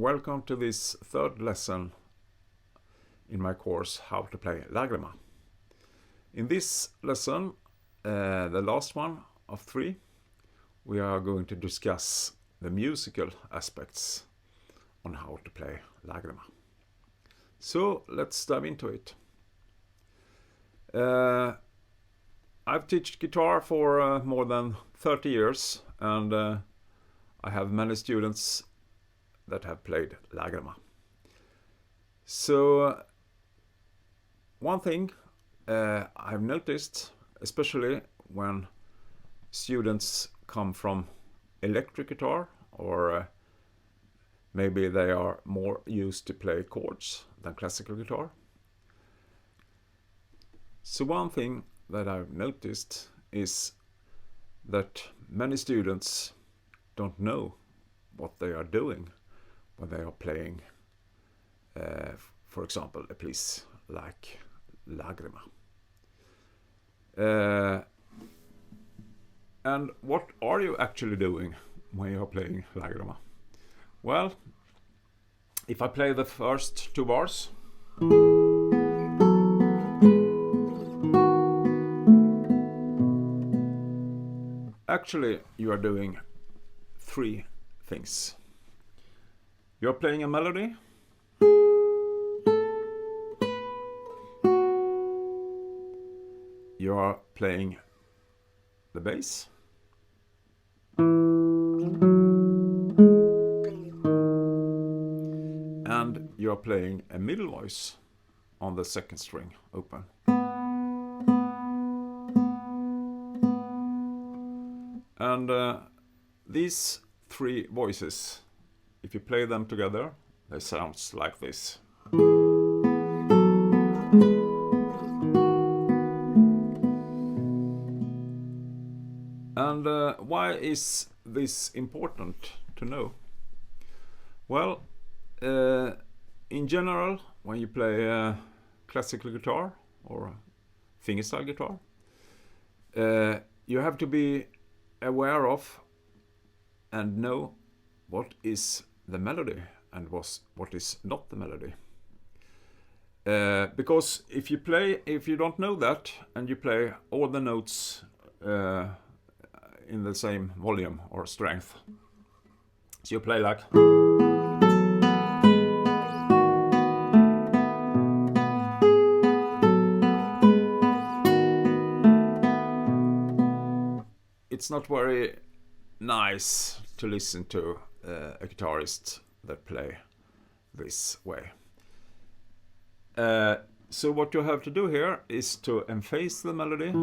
Welcome to this third lesson in my course How to Play Lágrima. In this lesson, the last one of 3, we are going to discuss the musical aspects on how to play Lágrima. So let's dive into it. I've taught guitar for more than 30 years and I have many students that have played Lágrima. So one thing I've noticed, especially when students come from electric guitar or maybe they are more used to play chords than classical guitar. So one thing that I've noticed is that many students don't know what they are doing when they are playing, for example, a piece like Lágrima. And what are you actually doing when you are playing Lágrima? Well, if I play the first 2 bars, actually you are doing 3 things. You're playing a melody, you are playing the bass, and you are playing a middle voice on the 2nd string open. And these 3 voices, if you play them together, they sound like this. And why is this important to know? Well, in general, when you play classical guitar or fingerstyle guitar, you have to be aware of and know what is the melody and what is not the melody. Because if you don't know that and you play all the notes in the same volume or strength, so you play like, it's not very nice to listen to a guitarist that play this way. So what you have to do here is to emphase the melody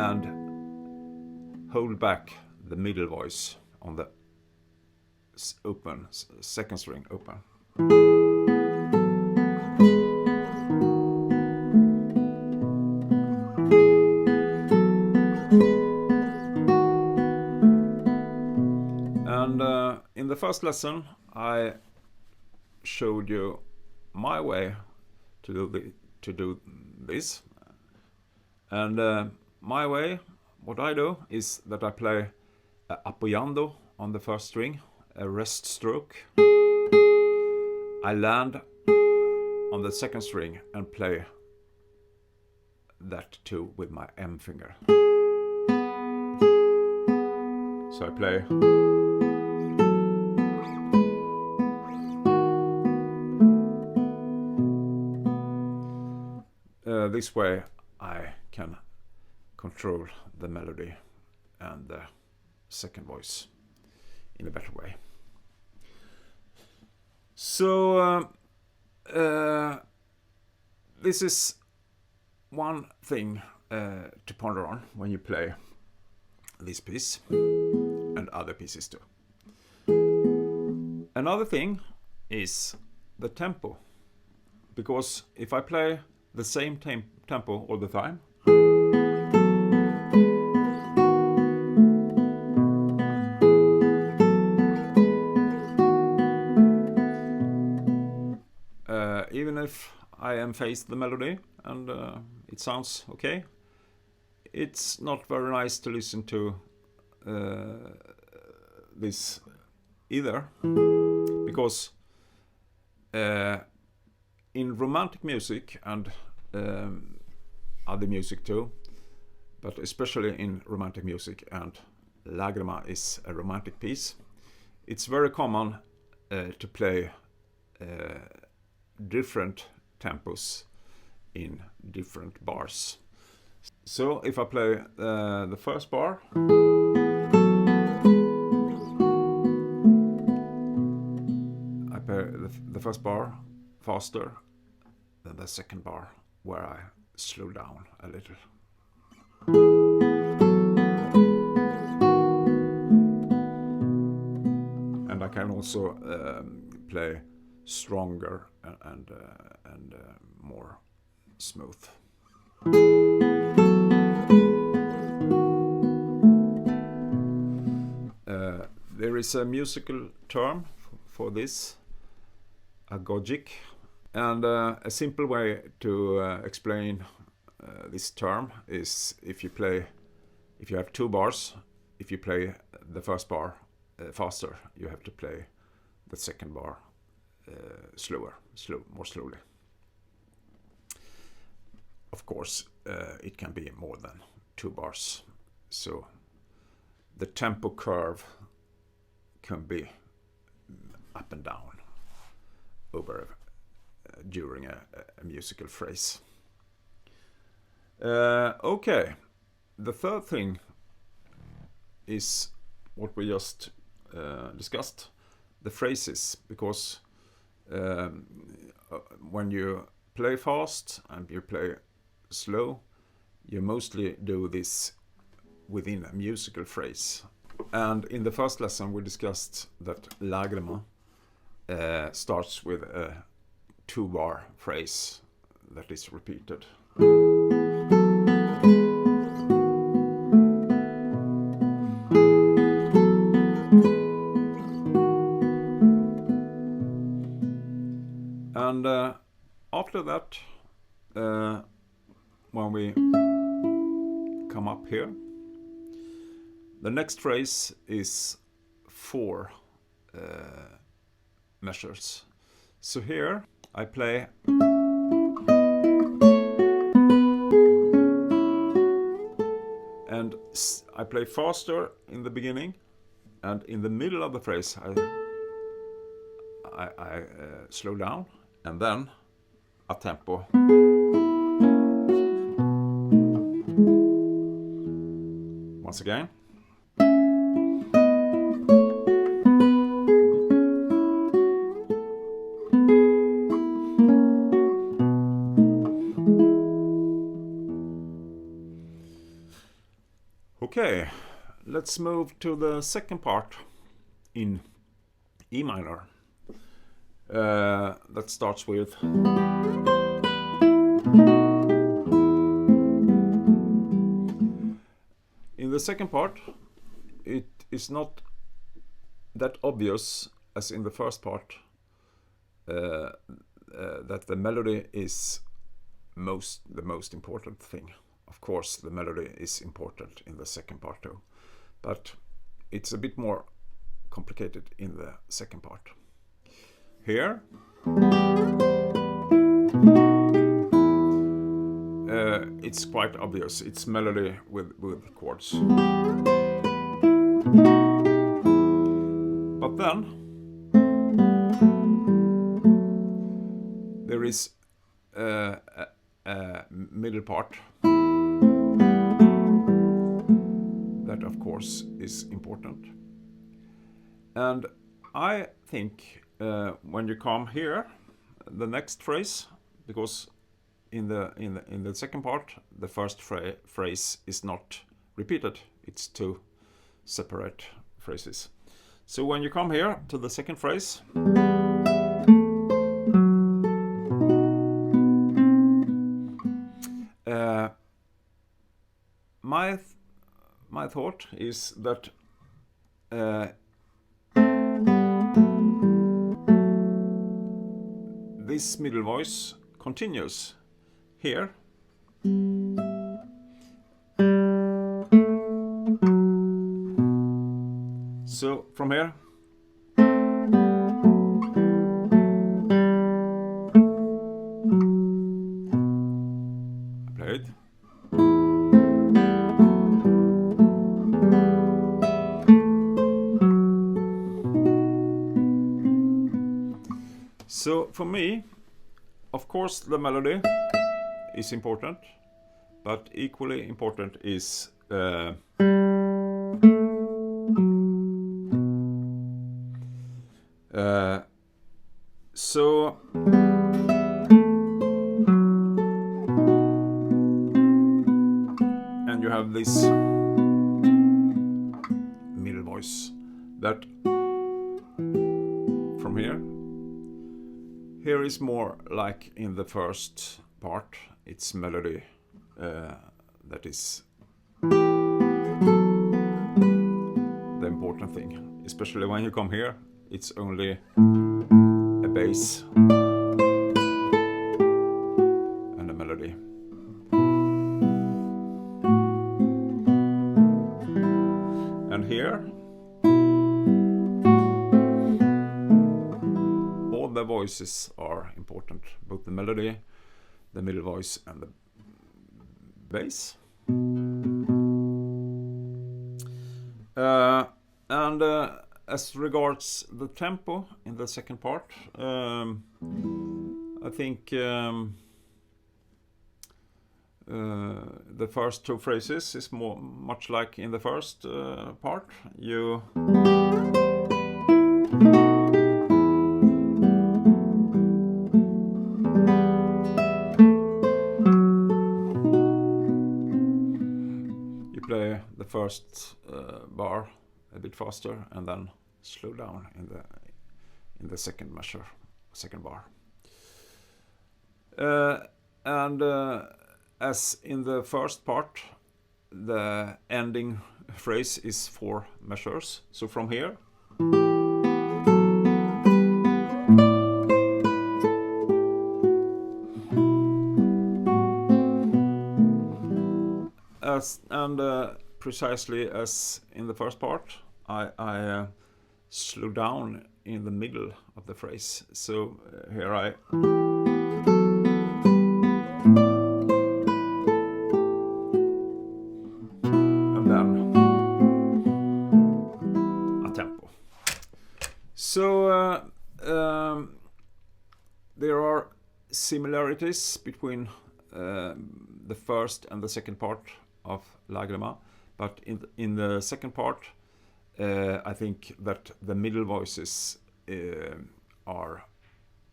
and hold back the middle voice on the open 2nd string open. And in the first lesson I showed you my way to do this, and my way, what I do is that I play appoggiando on the 1st string, a rest stroke. I land on the 2nd string and play that too with my M finger. So I play this way. I can control the melody and the 2nd voice in a better way. So this is one thing to ponder on when you play this piece and other pieces too. Another thing is the tempo, because if I play the same tempo all the time, even if I emphase the melody and it sounds okay, it's not very nice to listen to this either, because in romantic music and other music too, but especially in romantic music, and Lágrima is a romantic piece, it's very common to play different tempos in different bars. So if I play the first bar, I play the first bar faster than the second bar, where I slow down a little. And I can also play stronger and more smooth. There is a musical term for this, agogic, and a simple way to explain this term is if you have two bars, if you play the first bar faster, you have to play the second bar more slowly. Of course, it can be more than 2 bars, so the tempo curve can be up and down during a musical phrase. Okay, the third thing is what we just discussed, the phrases, because when you play fast and you play slow, you mostly do this within a musical phrase. And in the first lesson we discussed that Lágrima starts with a 2-bar phrase that is repeated. And after that, when we come up here, the next phrase is 4 measures. So here I play and I play faster in the beginning, and in the middle of the phrase I slow down, and then a tempo. Once again. Okay, let's move to the second part in E minor. That starts with in the second part, it is not that obvious as in the first part that the melody is the most important thing. Of course, the melody is important in the second part too, but it's a bit more complicated in the second part. Here, it's quite obvious. It's melody with chords. But then there is a middle part that, of course, is important. And I think when you come here, the next phrase, because in the second part, the first phrase is not repeated. It's 2 separate phrases. So when you come here to the second phrase, my thought is that this middle voice continues here. So from here So for me, of course, the melody is important, but equally important is so and you have this middle voice that from here is more like in the first part. It's melody that is the important thing, especially when you come here. It's only a bass and a melody. And here all the voices are important, both the melody, the middle voice and the bass. As regards the tempo in the second part, I think the first two phrases is much like in the first part. You play the first bar a bit faster and then slow down in the second measure, second bar. As in the first part, the ending phrase is 4 measures. So from here precisely as in the first part, I slow down in the middle of the phrase. So here I and then a tempo. So there are similarities between the first and the second part of Lágrima, but in the second part I think that the middle voices are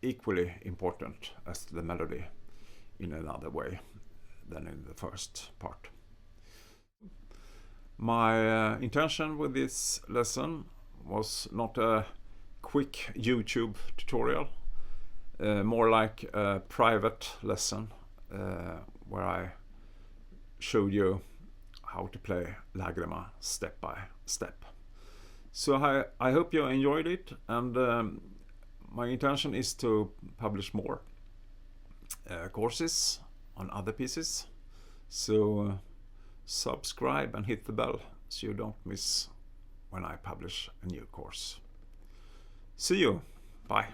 equally important as the melody in another way than in the first part. My intention with this lesson was not a quick YouTube tutorial, more like a private lesson where I showed you how to play Lágrima step by step. So I hope you enjoyed it, and my intention is to publish more courses on other pieces. So subscribe and hit the bell so you don't miss when I publish a new course. See you. Bye.